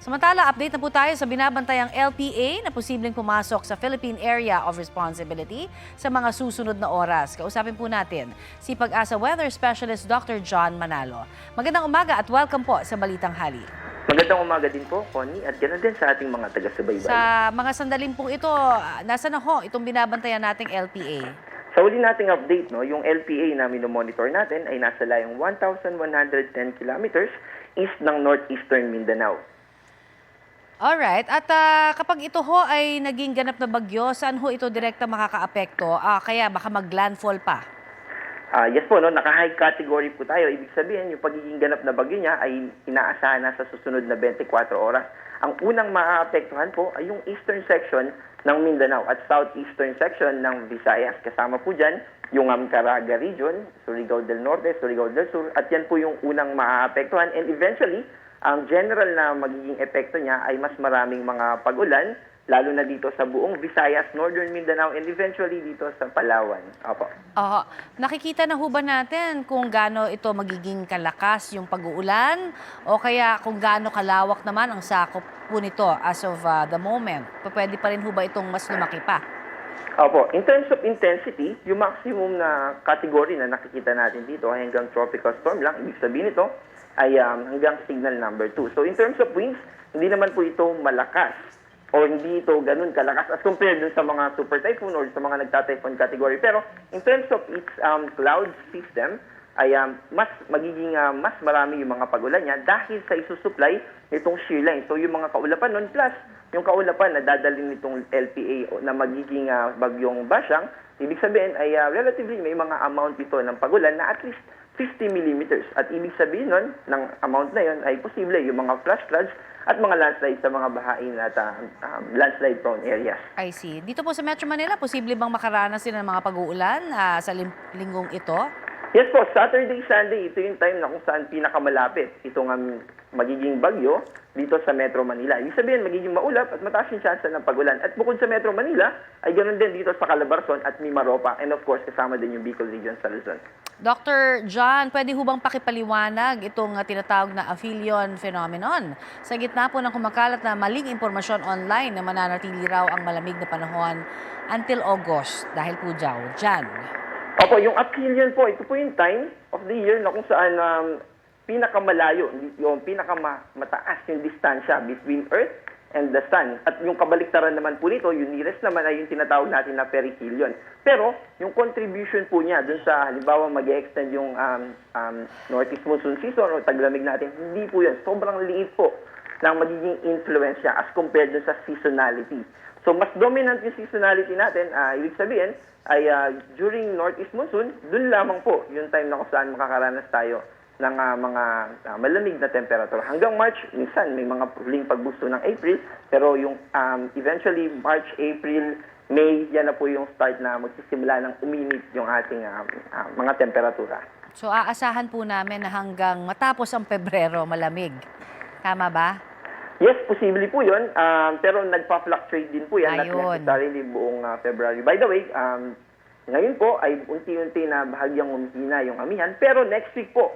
Samantala, update na po tayo sa binabantayang LPA na posibleng pumasok sa Philippine Area of Responsibility sa mga susunod na oras. Kausapin po natin si Pag-asa Weather Specialist Dr. John Manalo. Magandang umaga at welcome po sa Balitang Hali. Magandang umaga din po, Connie, at ganoon din sa ating mga taga-subaybay. Sa mga sandaling pong ito, nasa na ho itong binabantayan nating LPA? Sa uli nating update, yung LPA na minomonitor natin ay nasa layong 1,110 kilometers east ng northeastern Mindanao. Alright, at kapag ito ho ay naging ganap na bagyo, saan ho ito direkta makakaapekto? Kaya baka mag-landfall pa? Yes po, naka-high category po tayo. Ibig sabihin, yung pagiging ganap na bagyo niya ay inaasahan na sa susunod na 24 oras. Ang unang maaapektuhan po ay yung eastern section ng Mindanao at southeastern section ng Visayas. Kasama po dyan yung Caraga region, Surigao del Norte, Surigao del Sur, at yan po yung unang maaapektuhan. And eventually, ang general na magiging epekto niya ay mas maraming mga pag-ulan, lalo na dito sa buong Visayas, Northern Mindanao, and eventually dito sa Palawan. Opo. Nakikita na ho ba natin kung gaano ito magiging kalakas yung pag-uulan o kaya kung gaano kalawak naman ang sakop po nito as of the moment? Pwede pa rin ho ba itong mas lumaki pa? Opo. In terms of intensity, yung maximum na category na nakikita natin dito ay hanggang tropical storm lang. Ibig sabihin ito ay hanggang signal number 2. So in terms of winds, hindi naman po ito malakas o hindi ito ganun kalakas as compared dun sa mga super typhoon or sa mga nagta-typhoon category. Pero in terms of its cloud system, ay mas magiging mas marami yung mga pag-ulan niya dahil sa isusupply nitong shear line. So yung mga kaulapan nun plus yung kaulapan na dadalhin nitong LPA na magiging bagyong Basyang, ibig sabihin ay relatively may mga amount ito ng pag-ulan na at least 50 millimeters. At ibig sabihin nun, ng amount na yun ay posible yung mga flash floods at mga landslides sa mga bahain at landslide-prone areas. I see. Dito po sa Metro Manila, posible bang makaranas din ng mga pag-uulan sa linggong ito? Yes po, Saturday, Sunday, ito yung time na kung saan pinakamalapit itong magiging bagyo dito sa Metro Manila. Ibig sabihin, magiging maulap at mataas yung chance ng pag-ulan. At bukod sa Metro Manila, ay ganoon din dito sa Calabarzon at Mimaropa. And of course, kasama din yung Bicol Region sa Luzon. Dr. John, pwede ho bang pakipaliwanag itong tinatawag na aphelion phenomenon? Sa gitna po ng kumakalat na maling impormasyon online na mananatili raw ang malamig na panahon until August dahil po dyan. Opo, yung aphelion po, ito po yung time of the year na kung saan pinakamalayo, yung pinakamataas yung distansya between Earth and the Sun. At yung kabaliktaran naman po nito, yung nearest naman ay yung tinatawag natin na perihelion. Pero yung contribution po niya dun sa halimbawa mag-extend yung northeast monsoon season o taglamig natin, hindi po yan. Sobrang liit po ng magiging influence niya as compared dun sa seasonality. So mas dominant yung seasonality natin, ibig sabihin ay during northeast monsoon, dun lamang po yung time na kung saan makakaranas tayo ng mga malamig na temperature. Hanggang March, minsan may mga huling pagbusto ng April, pero yung eventually March, April, May, yan na po yung start na magsisimula ng uminit yung ating mga temperatura. So aasahan po namin na hanggang matapos ang Pebrero malamig. Tama ba? Yes, posible po yun. Pero nagpa-fluctuate din po yan. Ayun. Not necessarily buong February. By the way, ngayon po ay unti-unti na bahagyang umihina yung amihan. Pero next week po,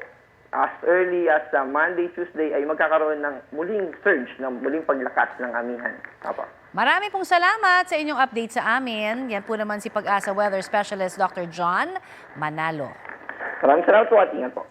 as early as Monday, Tuesday, ay magkakaroon ng muling surge, ng muling paglakas ng amihan. Opo. Marami pong salamat sa inyong update sa amin. Yan po naman si Pag-asa Weather Specialist Dr. John Manalo. Maraming salamat po at ingat po.